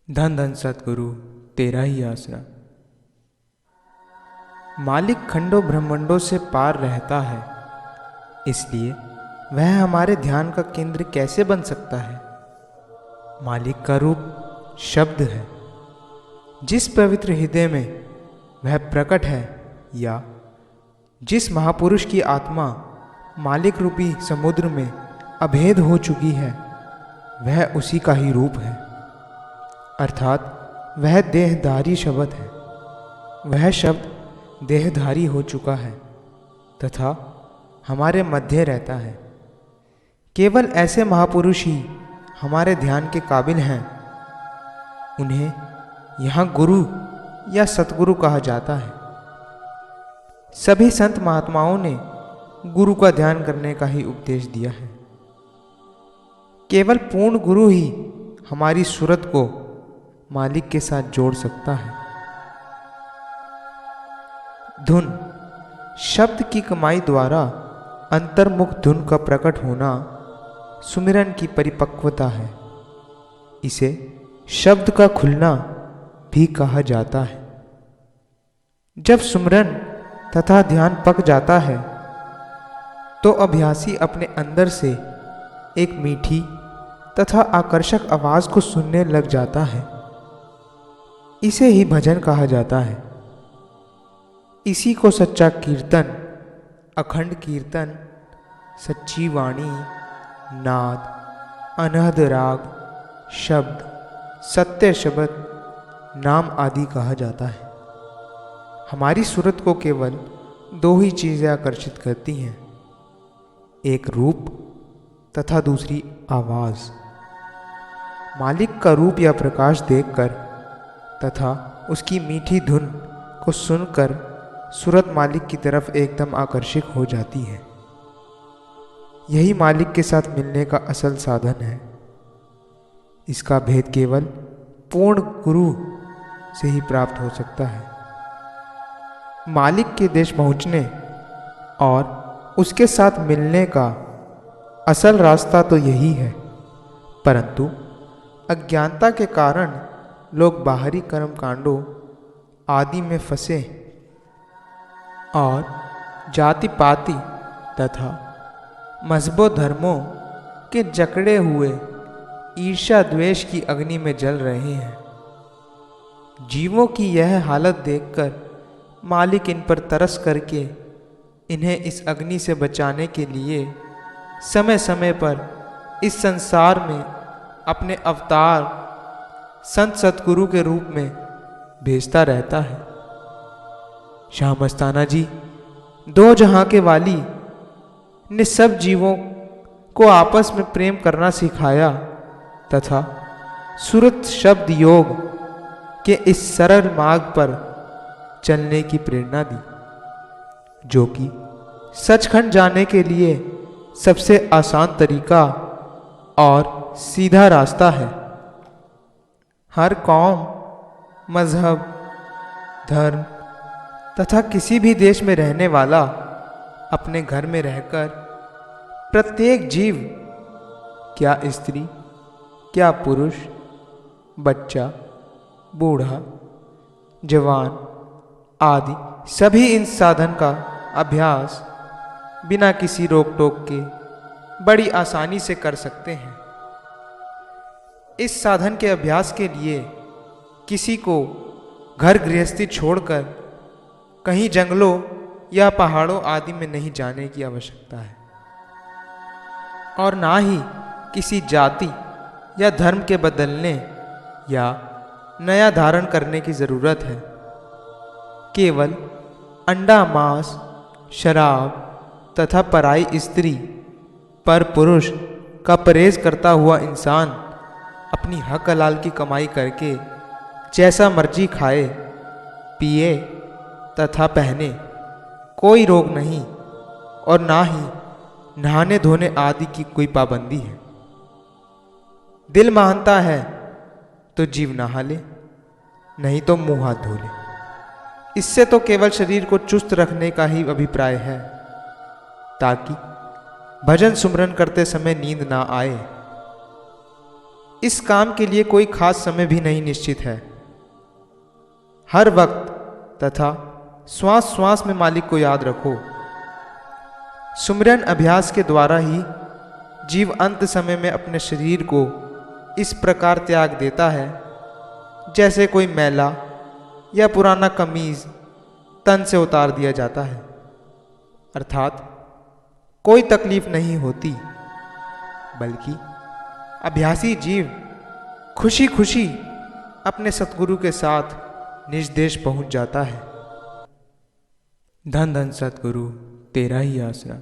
धन धन सतगुरु तेरा ही आसरा। मालिक खंडों ब्रह्मांडों से पार रहता है, इसलिए वह हमारे ध्यान का केंद्र कैसे बन सकता है। मालिक का रूप शब्द है। जिस पवित्र हृदय में वह प्रकट है, या जिस महापुरुष की आत्मा मालिक रूपी समुद्र में अभेद हो चुकी है, वह उसी का ही रूप है। अर्थात वह देहधारी शब्द है। वह शब्द देहधारी हो चुका है तथा हमारे मध्य रहता है। केवल ऐसे महापुरुष ही हमारे ध्यान के काबिल हैं। उन्हें यहाँ गुरु या सतगुरु कहा जाता है। सभी संत महात्माओं ने गुरु का ध्यान करने का ही उपदेश दिया है। केवल पूर्ण गुरु ही हमारी सूरत को मालिक के साथ जोड़ सकता है। धुन शब्द की कमाई द्वारा अंतर्मुख धुन का प्रकट होना सुमिरन की परिपक्वता है। इसे शब्द का खुलना भी कहा जाता है। जब सुमिरन तथा ध्यान पक जाता है, तो अभ्यासी अपने अंदर से एक मीठी तथा आकर्षक आवाज को सुनने लग जाता है। इसे ही भजन कहा जाता है। इसी को सच्चा कीर्तन, अखंड कीर्तन, सच्ची वाणी, नाद, अनहद राग, शब्द, सत्य शब्द, नाम आदि कहा जाता है। हमारी सूरत को केवल दो ही चीजें आकर्षित करती हैं, एक रूप तथा दूसरी आवाज। मालिक का रूप या प्रकाश देखकर तथा उसकी मीठी धुन को सुनकर सूरत मालिक की तरफ एकदम आकर्षित हो जाती है। यही मालिक के साथ मिलने का असल साधन है। इसका भेद केवल पूर्ण गुरु से ही प्राप्त हो सकता है। मालिक के देश पहुंचने और उसके साथ मिलने का असल रास्ता तो यही है, परंतु अज्ञानता के कारण लोग बाहरी कर्म कांडों आदि में फंसे और जाति पाति तथा मजहबों धर्मों के जकड़े हुए ईर्ष्या द्वेष की अग्नि में जल रहे हैं। जीवों की यह हालत देखकर मालिक इन पर तरस करके इन्हें इस अग्नि से बचाने के लिए समय समय पर इस संसार में अपने अवतार संत सतगुरु के रूप में भेजता रहता है। शाह मस्ताना जी, दो जहां के वाली, ने सब जीवों को आपस में प्रेम करना सिखाया तथा सूरत शब्द योग के इस सरल मार्ग पर चलने की प्रेरणा दी, जो कि सचखंड जाने के लिए सबसे आसान तरीका और सीधा रास्ता है। हर कौम, मजहब, धर्म तथा किसी भी देश में रहने वाला अपने घर में रहकर प्रत्येक जीव, क्या स्त्री, क्या पुरुष, बच्चा, बूढ़ा, जवान आदि, सभी इन साधन का अभ्यास बिना किसी रोक टोक के बड़ी आसानी से कर सकते हैं। इस साधन के अभ्यास के लिए किसी को घर गृहस्थी छोड़कर कहीं जंगलों या पहाड़ों आदि में नहीं जाने की आवश्यकता है, और ना ही किसी जाति या धर्म के बदलने या नया धारण करने की जरूरत है। केवल अंडा, मांस, शराब तथा पराई स्त्री, पर पुरुष का परहेज करता हुआ इंसान अपनी हक हलाल की कमाई करके जैसा मर्जी खाए, पिए तथा पहने, कोई रोक नहीं, और ना ही नहाने धोने आदि की कोई पाबंदी है। दिल मानता है तो जीव नहा ले, नहीं तो मुंह हाथ धो ले। इससे तो केवल शरीर को चुस्त रखने का ही अभिप्राय है, ताकि भजन सुमरन करते समय नींद ना आए। इस काम के लिए कोई खास समय भी नहीं निश्चित है। हर वक्त तथा श्वास श्वास में मालिक को याद रखो। सुमिरन अभ्यास के द्वारा ही जीव अंत समय में अपने शरीर को इस प्रकार त्याग देता है जैसे कोई मैला या पुराना कमीज तन से उतार दिया जाता है, अर्थात कोई तकलीफ नहीं होती, बल्कि अभ्यासी जीव खुशी खुशी अपने सतगुरु के साथ निज देश पहुंच जाता है। धन धन सतगुरु, तेरा ही आसरा।